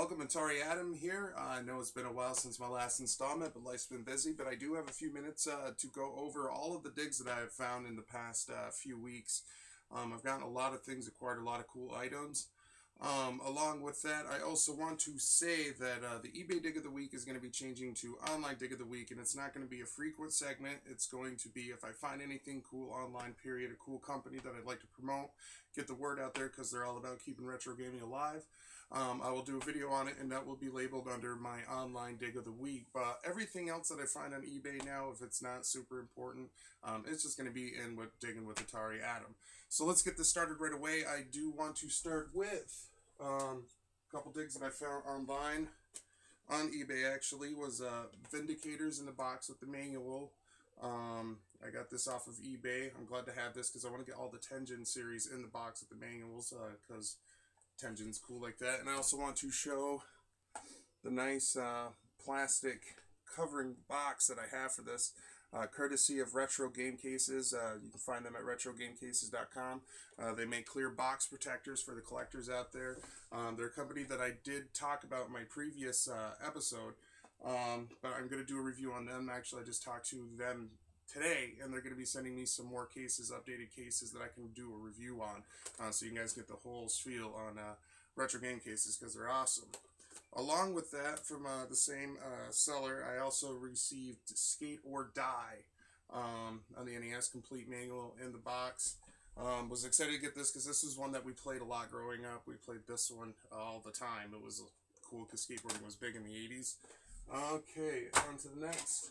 welcome, Atari Adam here. I know it's been a while since my last installment, but life's been busy. But I do have a few minutes to go over all of the digs that I've found in the past few weeks. I've gotten a lot of things, acquired a lot of cool items. Along with that, I also want to say that the eBay Dig of the Week is going to be changing to Online Dig of the Week, and it's not going to be a frequent segment. It's going to be if I find anything cool online, period, a cool company that I'd like to promote, get the word out there because they're all about keeping retro gaming alive. I will do a video on it, and that will be labeled under my Online Dig of the Week. But everything else that I find on eBay now, if it's not super important, it's just going to be in with Diggin With Atari Adam. So let's get this started right away. I do want to start with a couple digs that I found online on eBay. Actually, was Vindicators in the box with the manual. I got this off of eBay. I'm glad to have this because I want to get all the Tengen series in the box with the manuals because Tengen's cool like that. And I also want to show the nice plastic covering box that I have for this, courtesy of Retro Game Cases. You can find them at retrogamecases.com. They make clear box protectors for the collectors out there. They're a company that I did talk about in my previous episode, but I'm going to do a review on them. Actually, I just talked to them today, and they're going to be sending me some more cases, updated cases that I can do a review on, so you guys get the whole spiel on Retro Game Cases because they're awesome. Along with that, from the same seller, I also received Skate or Die on the NES Complete Manual in the box. Was excited to get this because this was one that we played a lot growing up. We played this one all the time. It was cool because skateboarding was big in the 80s. Okay, on to the next.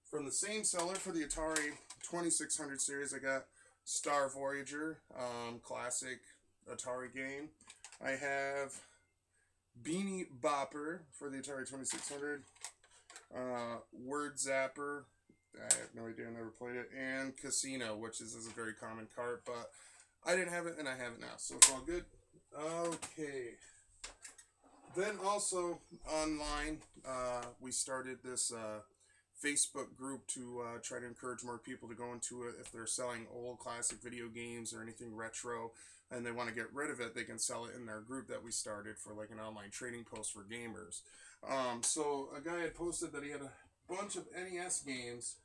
From the same seller for the Atari 2600 series, I got Star Voyager, classic Atari game. I have Beanie Bopper for the Atari 2600, Word Zapper, I have no idea, I never played it, and Casino, which is a very common cart, but I didn't have it and I have it now, so it's all good. Okay. Then also online, we started this Facebook group to try to encourage more people to go into it. If they're selling old classic video games or anything retro and they want to get rid of it, they can sell it in their group that we started for like an online trading post for gamers. So a guy had posted that he had a bunch of NES games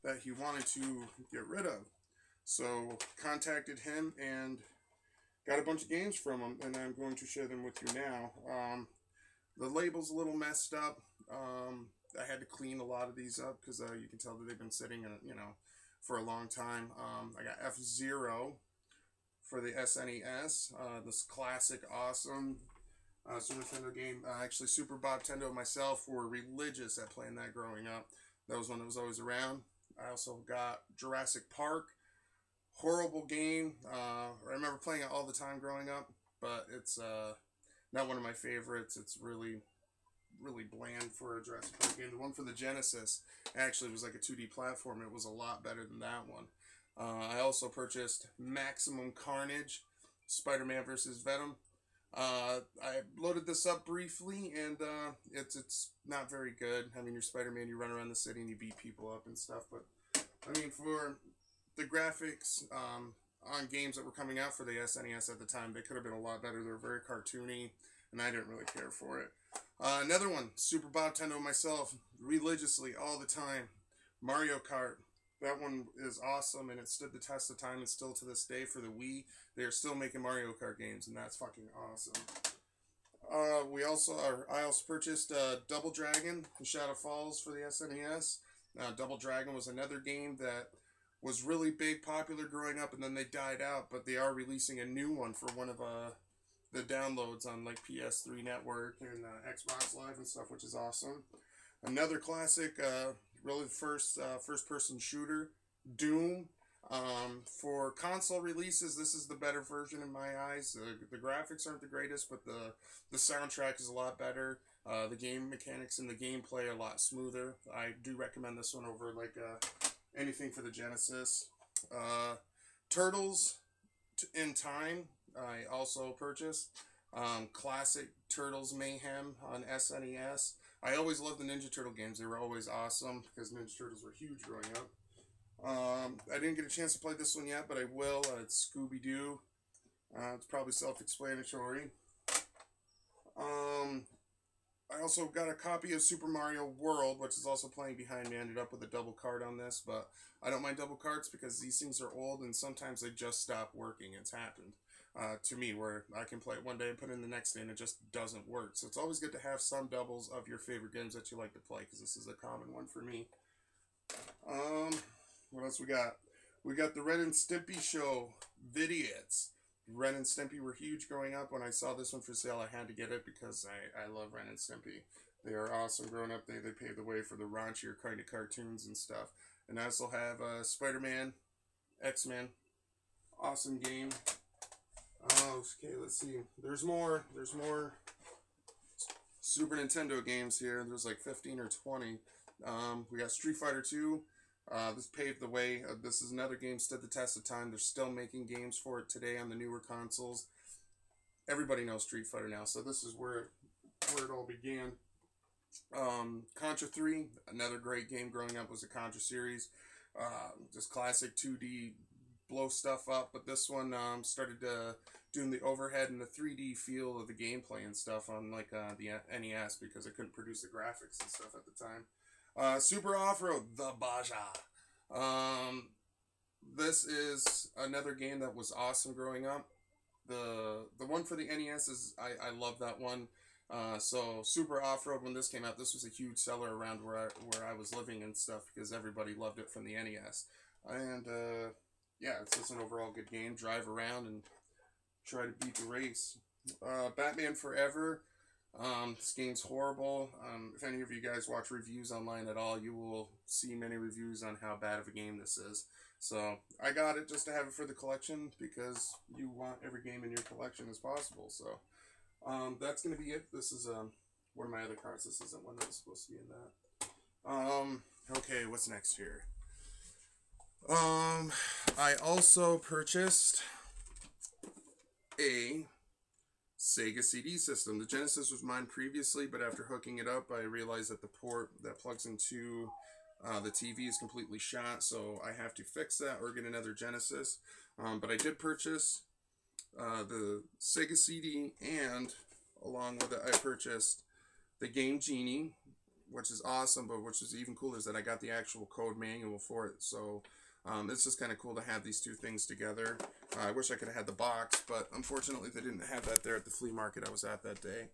that he wanted to get rid of. So contacted him and got a bunch of games from him, and I'm going to share them with you now. The label's a little messed up. I had to clean a lot of these up because you can tell that they've been sitting in, for a long time. I got F-Zero for the SNES. This classic, awesome Super Nintendo game. Actually, Super Bob Tendo and myself were religious at playing that growing up. That was one that was always around. I also got Jurassic Park. Horrible game. I remember playing it all the time growing up, but it's not one of my favorites. It's really bland for a Jurassic Park game. The one for the Genesis actually was like a 2D platform. It was a lot better than that one. I also purchased Maximum Carnage, Spider-Man vs. Venom. I loaded this up briefly, and it's not very good. I mean, you're Spider-Man, you run around the city and you beat people up and stuff, but I mean, for the graphics on games that were coming out for the SNES at the time, they could have been a lot better. They were very cartoony, and I didn't really care for it. Another one, Super Bob Tendo and myself, religiously all the time, Mario Kart. That one is awesome, and it stood the test of time, and still to this day for the Wii, they are still making Mario Kart games, and that's fucking awesome. I also purchased Double Dragon, The Shadow Falls for the SNES. Double Dragon was another game that was really big, popular growing up, and then they died out, but they are releasing a new one for one of the downloads on like PS3 Network and Xbox Live and stuff, which is awesome. Another classic, really first-person shooter, Doom. For console releases, this is the better version in my eyes. The graphics aren't the greatest, but the soundtrack is a lot better. The game mechanics and the gameplay are a lot smoother. I do recommend this one over like anything for the Genesis. Turtles in Time, I also purchased. Classic Turtles Mayhem on SNES. I always loved the Ninja Turtle games. They were always awesome because Ninja Turtles were huge growing up. I didn't get a chance to play this one yet, but I will. It's Scooby-Doo. It's probably self-explanatory. I also got a copy of Super Mario World, which is also playing behind me. I ended up with a double card on this, but I don't mind double cards because these things are old and sometimes they just stop working. It's happened to me where I can play it one day and put it in the next day and it just doesn't work. So it's always good to have some doubles of your favorite games that you like to play because this is a common one for me. What else we got? We got the Ren and Stimpy Show Vidiots. Ren and Stimpy were huge growing up. When I saw this one for sale, I had to get it because I love Ren and Stimpy. They are awesome growing up. They paved the way for the raunchier kind of cartoons and stuff. And I also have Spider-Man, X-Men. Awesome game. Okay, let's see. There's more Super Nintendo games here. There's like 15 or 20. We got Street Fighter 2. This paved the way. This is another game stood the test of time. They're still making games for it today on the newer consoles. Everybody knows Street Fighter now, so this is where it all began. Contra 3, another great game growing up was the Contra series. Just classic 2D blow stuff up, but this one started doing the overhead and the 3D feel of the gameplay and stuff on like the NES because it couldn't produce the graphics and stuff at the time. Super Off-Road, the Baja. This is another game that was awesome growing up. The one for the NES is, I love that one. So Super Off-Road, when this came out, this was a huge seller around where I was living and stuff because everybody loved it from the NES. And, yeah, it's just an overall good game. Drive around and try to beat the race. Batman Forever. This game's horrible. If any of you guys watch reviews online at all, you will see many reviews on how bad of a game this is. So, I got it just to have it for the collection because you want every game in your collection as possible. So, that's going to be it. This is one of my other cards. This isn't one that was supposed to be in that. Okay, what's next here? I also purchased a Sega CD system. The Genesis was mine previously, but after hooking it up, I realized that the port that plugs into the TV is completely shot, so I have to fix that or get another Genesis. But I did purchase the Sega CD, and along with it, I purchased the Game Genie, which is awesome, but which is even cooler is that I got the actual code manual for it. So it's just kind of cool to have these two things together. I wish I could have had the box, but unfortunately they didn't have that there at the flea market I was at that day.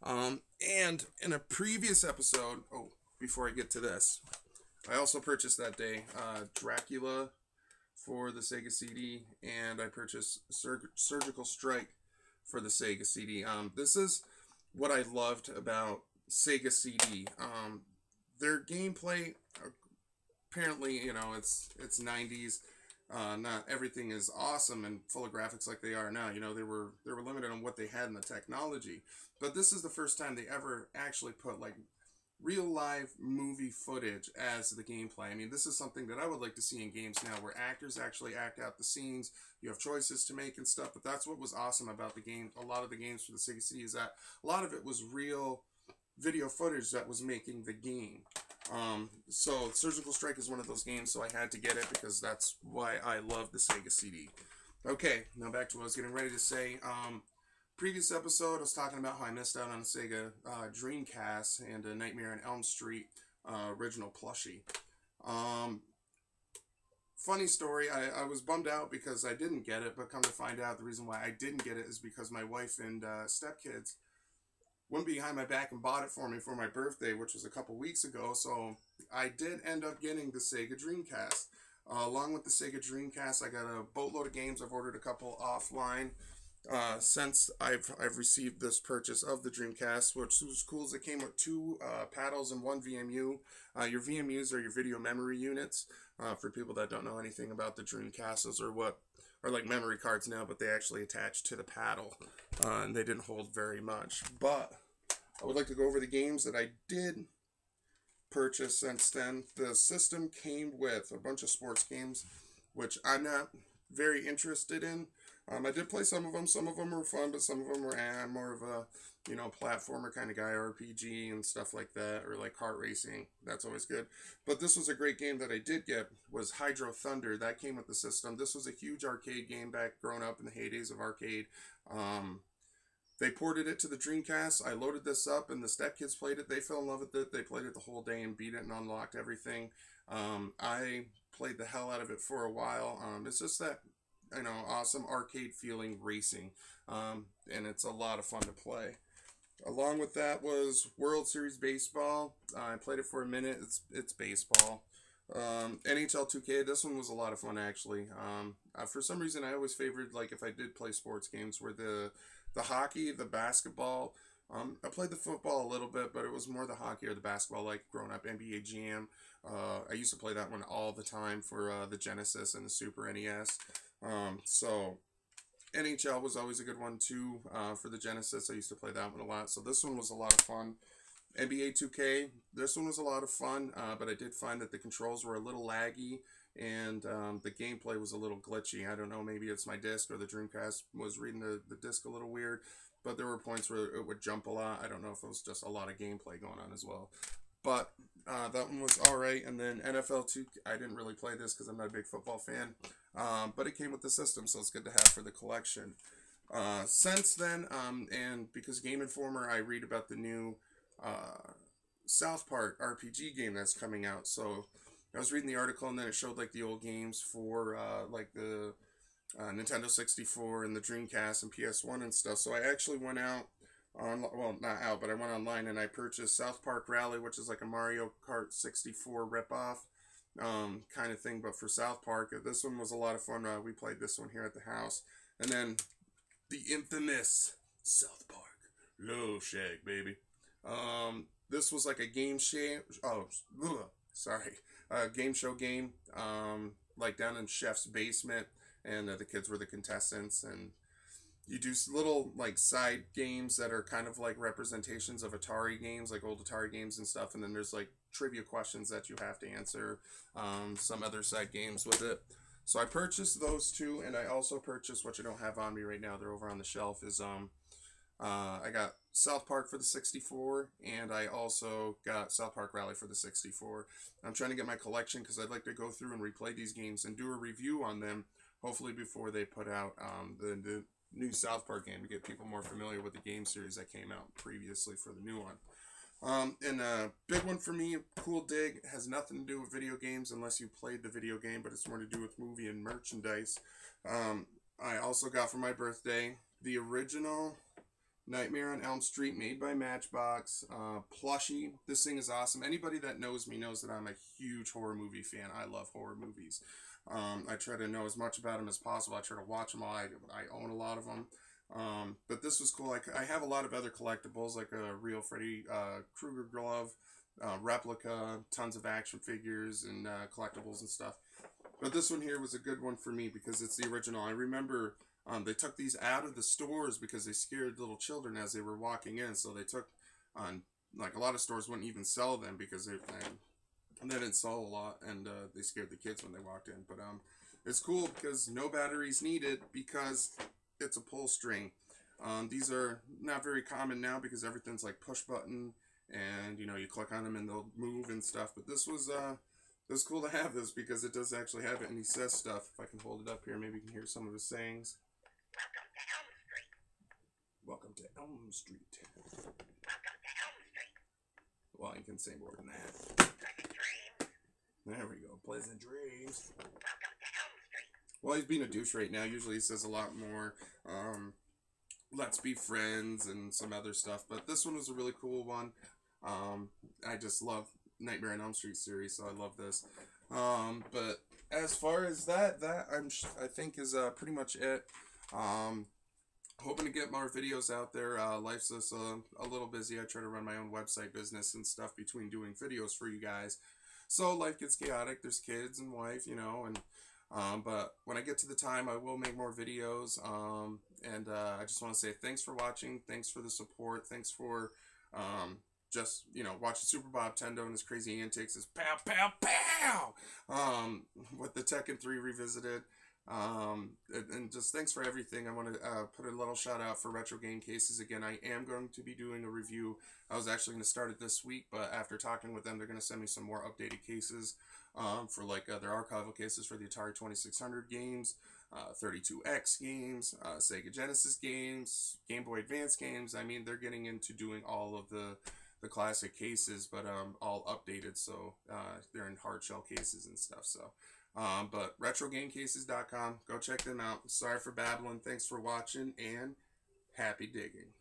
And in a previous episode, before I get to this, I also purchased that day Dracula for the Sega CD, and I purchased Surgical Strike for the Sega CD. This is what I loved about Sega CD. Their gameplay, apparently, you know, it's 90s. Not everything is awesome and full of graphics like they are now. You know, they were limited on what they had in the technology. But this is the first time they ever actually put like real live movie footage as the gameplay. I mean, this is something that I would like to see in games now, where actors actually act out the scenes. You have choices to make and stuff, but that's what was awesome about the game. A lot of the games for the Sega CD is that a lot of it was real video footage that was making the game. So Surgical Strike is one of those games, so I had to get it because that's why I love the Sega CD. Okay, now back to what I was getting ready to say. Previous episode, I was talking about how I missed out on a Sega Dreamcast and a Nightmare on Elm Street original plushie. Funny story, I was bummed out because I didn't get it, but come to find out the reason why I didn't get it is because my wife and stepkids went behind my back and bought it for me for my birthday, which was a couple weeks ago. So I did end up getting the Sega Dreamcast. Along with the Sega Dreamcast, I got a boatload of games. I've ordered a couple offline since I've received this purchase of the Dreamcast, which was cool. Is it came with two paddles and one VMU. Your VMUs are your video memory units. For people that don't know anything about the Dreamcast, those are what are like memory cards now, but they actually attach to the paddle, and they didn't hold very much. But I would like to go over the games that I did purchase since then. The system came with a bunch of sports games, which I'm not very interested in. I did play some of them. Some of them were fun, but some of them were more of a, you know, platformer kind of guy, RPG and stuff like that, or like kart racing. That's always good. But this was a great game that I did get, was Hydro Thunder. That came with the system. This was a huge arcade game back growing up in the heydays of arcade. they ported it to the Dreamcast. I loaded this up, and the stepkids played it. They fell in love with it. They played it the whole day and beat it and unlocked everything. I played the hell out of it for a while. It's just that, awesome arcade feeling racing, and it's a lot of fun to play. Along with that was World Series Baseball. I played it for a minute. It's baseball. NHL 2K. This one was a lot of fun, actually. For some reason, I always favored, like, if I did play sports games, where the hockey, the basketball. I played the football a little bit, but it was more the hockey or the basketball, like growing up, NBA Jam. I used to play that one all the time for the Genesis and the Super NES. So NHL was always a good one too for the Genesis. I used to play that one a lot. So this one was a lot of fun. NBA 2K, this one was a lot of fun, but I did find that the controls were a little laggy, and the gameplay was a little glitchy. I don't know, maybe it's my disc or the Dreamcast was reading the disc a little weird, but there were points where it would jump a lot. I don't know if it was just a lot of gameplay going on as well. But that one was alright. And then NFL 2, I didn't really play this because I'm not a big football fan, but it came with the system, so it's good to have for the collection. Since then, and because Game Informer, I read about the new South Park RPG game that's coming out. So I was reading the article, and then it showed like the old games for like the Nintendo 64 and the Dreamcast and PS1 and stuff. So I actually went out on, well, not out, but I went online and I purchased South Park Rally, which is like a Mario Kart 64 ripoff kind of thing, but for South Park. This one was a lot of fun. We played this one here at the house. And then the infamous South Park Love Shack, baby. This was like a game show. Game show game. Like down in Chef's basement, and the kids were the contestants, and you do little like side games that are kind of like representations of Atari games, like old Atari games and stuff. And then there's like trivia questions that you have to answer. Some other side games with it. So I purchased those two, and I also purchased, which I don't have on me right now, they're over on the shelf, is I got South Park for the 64, and I also got South Park Rally for the 64. I'm trying to get my collection because I'd like to go through and replay these games and do a review on them, hopefully before they put out the new South Park game, to get people more familiar with the game series that came out previously for the new one. And a big one for me, cool dig, has nothing to do with video games unless you played the video game, but it's more to do with movie and merchandise. I also got for my birthday the original Nightmare on Elm Street, made by Matchbox, plushie. This thing is awesome. Anybody that knows me knows that I'm a huge horror movie fan. I love horror movies. I try to know as much about them as possible. I try to watch them all. I own a lot of them. But this was cool. I have a lot of other collectibles, like a real Freddy Krueger glove, replica, tons of action figures and collectibles and stuff. But this one here was a good one for me because it's the original. I remember they took these out of the stores because they scared little children as they were walking in. So they took like a lot of stores wouldn't even sell them because they didn't sell a lot, and they scared the kids when they walked in. But it's cool because no batteries needed because it's a pull string. These are not very common now because everything's like push button, and you click on them and they'll move and stuff. But this was cool to have this because it does actually have it, and he says stuff. If I can hold it up here, maybe you can hear some of his sayings. Welcome to Elm Street. Welcome to Elm Street. Welcome to Elm Street. Well, you can say more than that. Pleasant dreams. There we go. Pleasant dreams. Welcome to Elm Street. Well, he's being a douche right now. Usually he says a lot more. Let's be friends and some other stuff. But this one was a really cool one. I just love Nightmare on Elm Street series, so I love this. But as far as that I think is pretty much it. Hoping to get more videos out there. Life's just a little busy. I try to run my own website business and stuff between doing videos for you guys. So life gets chaotic. There's kids and wife, and but when I get to the time, I will make more videos. And I just want to say thanks for watching. Thanks for the support. Thanks for just watching Super Bob Tendo and his crazy antics, his pow pow pow with the Tekken 3 Revisited. And just thanks for everything. I want to put a little shout out for Retro Game Cases again. I am going to be doing a review. I was actually going to start it this week, but after talking with them, they're going to send me some more updated cases for like their archival cases for the Atari 2600 games, 32X games, Sega Genesis games, Game Boy Advance games. I mean, they're getting into doing all of the classic cases, but all updated, so they're in hard shell cases and stuff. So, but RetroGameCases.com, go check them out. Sorry for babbling. Thanks for watching, and happy digging.